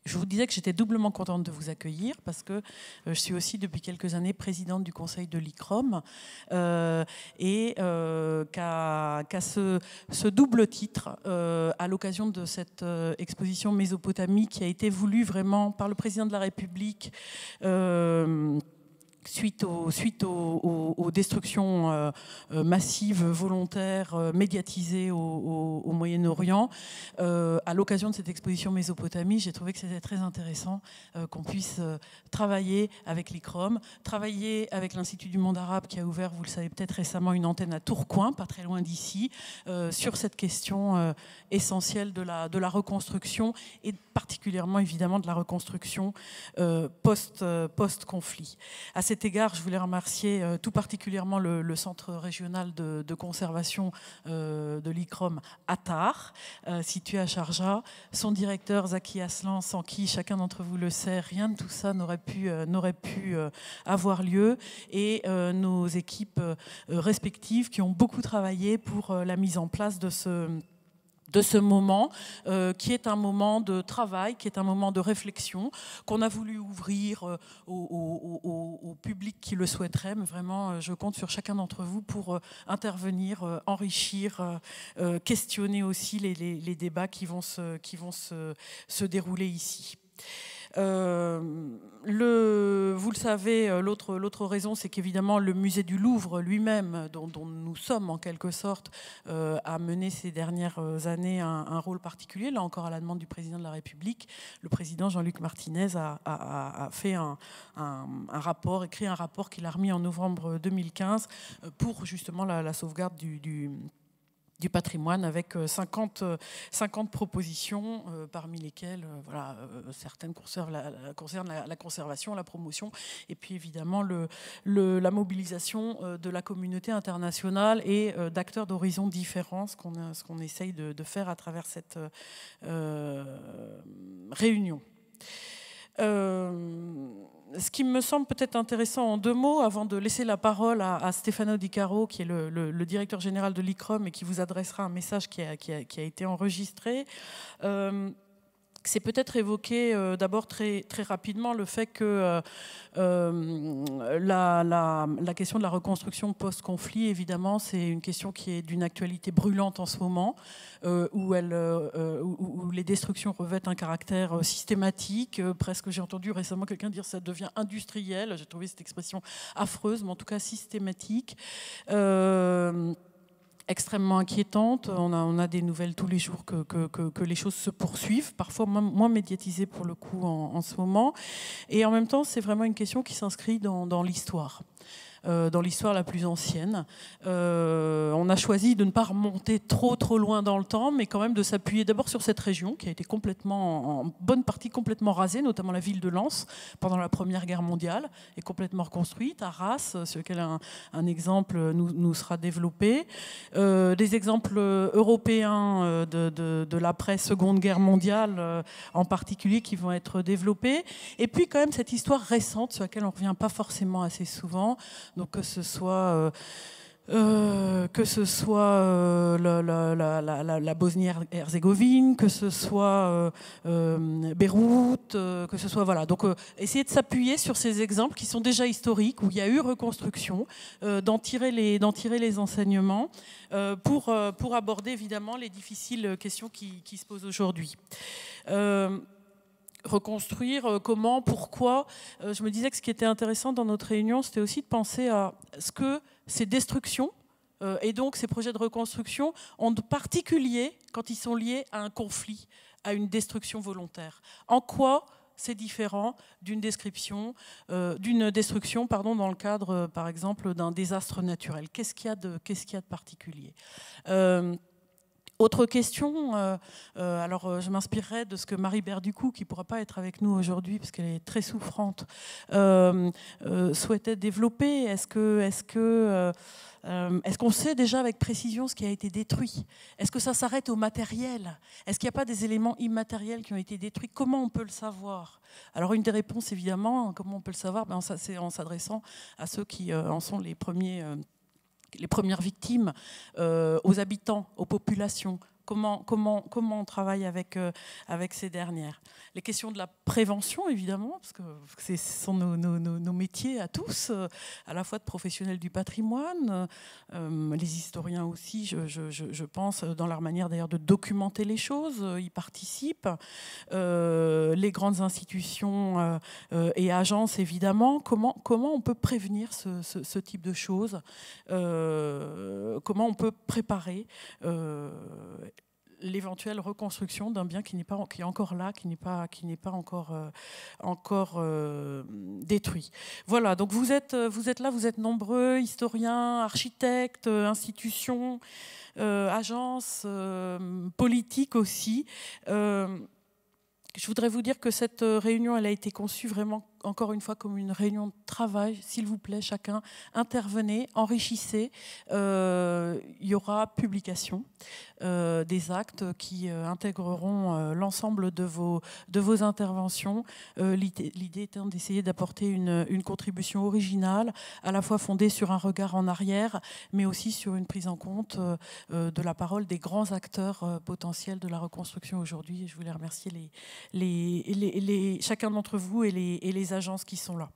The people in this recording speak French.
Je vous disais que j'étais doublement contente de vous accueillir parce que je suis aussi depuis quelques années présidente du conseil de l'ICROM et qu'à ce double titre, à l'occasion de cette exposition Mésopotamie qui a été voulue vraiment par le président de la République suite aux destructions massives, volontaires, médiatisées au Moyen-Orient. À l'occasion de cette exposition Mésopotamie, j'ai trouvé que c'était très intéressant qu'on puisse travailler avec l'ICROM, travailler avec l'Institut du monde arabe qui a ouvert, vous le savez peut-être récemment, une antenne à Tourcoing, pas très loin d'ici, sur cette question essentielle de la reconstruction et particulièrement évidemment de la reconstruction post-conflit. À cet égard, je voulais remercier tout particulièrement le Centre régional de conservation de l'ICROM Attar, situé à Sharjah, son directeur Zaki Aslan, sans qui, chacun d'entre vous le sait, rien de tout ça n'aurait pu avoir lieu, et nos équipes respectives qui ont beaucoup travaillé pour la mise en place de ce moment, qui est un moment de travail, qui est un moment de réflexion, qu'on a voulu ouvrir au public qui le souhaiterait. Mais vraiment, je compte sur chacun d'entre vous pour intervenir, enrichir, questionner aussi les débats qui vont se dérouler ici. Vous le savez, l'autre raison, c'est qu'évidemment le musée du Louvre lui-même, dont nous sommes en quelque sorte, a mené ces dernières années un rôle particulier, là encore à la demande du président de la République. Le président Jean-Luc Martinez a fait un rapport, écrit un rapport qu'il a remis en novembre 2015 pour justement la sauvegarde du patrimoine, avec 50 propositions, parmi lesquelles certaines concernent la conservation, la promotion, et puis évidemment la mobilisation de la communauté internationale et d'acteurs d'horizons différents, ce qu'on essaye de faire à travers cette réunion. Ce qui me semble peut-être intéressant en deux mots, avant de laisser la parole à Stefano Di Caro, qui est le directeur général de l'ICROM et qui vous adressera un message qui a été enregistré, c'est peut-être évoquer d'abord très rapidement le fait que la question de la reconstruction post-conflit, évidemment, c'est une question qui est d'une actualité brûlante en ce moment, où les destructions revêtent un caractère systématique. Presque, j'ai entendu récemment quelqu'un dire ça devient industriel. J'ai trouvé cette expression affreuse, mais en tout cas systématique. Extrêmement inquiétante. On a des nouvelles tous les jours que les choses se poursuivent, parfois moins médiatisées pour le coup en ce moment. Et en même temps, c'est vraiment une question qui s'inscrit dans l'histoire. Dans l'histoire la plus ancienne. On a choisi de ne pas remonter trop loin dans le temps, mais quand même de s'appuyer d'abord sur cette région qui a été en bonne partie complètement rasée, notamment la ville de Lens pendant la Première Guerre mondiale, est complètement reconstruite, Arras, sur lequel un exemple nous sera développé. Des exemples européens de l'après-Seconde Guerre mondiale en particulier qui vont être développés. Et puis quand même cette histoire récente sur laquelle on ne revient pas forcément assez souvent. Donc que ce soit la Bosnie-Herzégovine, que ce soit Beyrouth, que ce soit donc essayer de s'appuyer sur ces exemples qui sont déjà historiques, où il y a eu reconstruction, d'en tirer les enseignements pour aborder évidemment les difficiles questions qui se posent aujourd'hui. Reconstruire, comment, pourquoi. Je me disais que ce qui était intéressant dans notre réunion, c'était aussi de penser à ce que ces destructions et donc ces projets de reconstruction ont de particulier quand ils sont liés à un conflit, à une destruction volontaire. En quoi c'est différent d'une destruction dans le cadre, par exemple, d'un désastre naturel. Qu'est-ce qu'il y a de particulier ? Autre question, alors je m'inspirerai de ce que Marie Berducou, qui ne pourra pas être avec nous aujourd'hui parce qu'elle est très souffrante, souhaitait développer. Est-ce qu'on sait déjà avec précision ce qui a été détruit ? Est-ce que ça s'arrête au matériel ? Est-ce qu'il n'y a pas des éléments immatériels qui ont été détruits ? Comment on peut le savoir ? Alors une des réponses, évidemment, comment on peut le savoir ? C'est en s'adressant à ceux qui en sont les premières victimes, aux habitants, aux populations. comment on travaille avec ces dernières. Les questions de la prévention, évidemment, parce que ce sont nos métiers à tous, à la fois de professionnels du patrimoine, les historiens aussi, je pense, dans leur manière d'ailleurs de documenter les choses, y participent. Les grandes institutions et agences, évidemment. Comment on peut prévenir ce type de choses, comment on peut préparer l'éventuelle reconstruction d'un bien qui est encore là, qui n'est pas encore détruit. Voilà, donc vous êtes là, vous êtes nombreux, historiens, architectes, institutions, agences, politiques aussi. Je voudrais vous dire que cette réunion, elle a été conçue vraiment, encore une fois, comme une réunion de travail. S'il vous plaît, chacun, intervenez, enrichissez. Il y aura publication des actes qui intégreront l'ensemble de vos interventions. L'idée étant d'essayer d'apporter une contribution originale, à la fois fondée sur un regard en arrière, mais aussi sur une prise en compte de la parole des grands acteurs potentiels de la reconstruction aujourd'hui. Et je voulais remercier chacun d'entre vous et les agences qui sont là.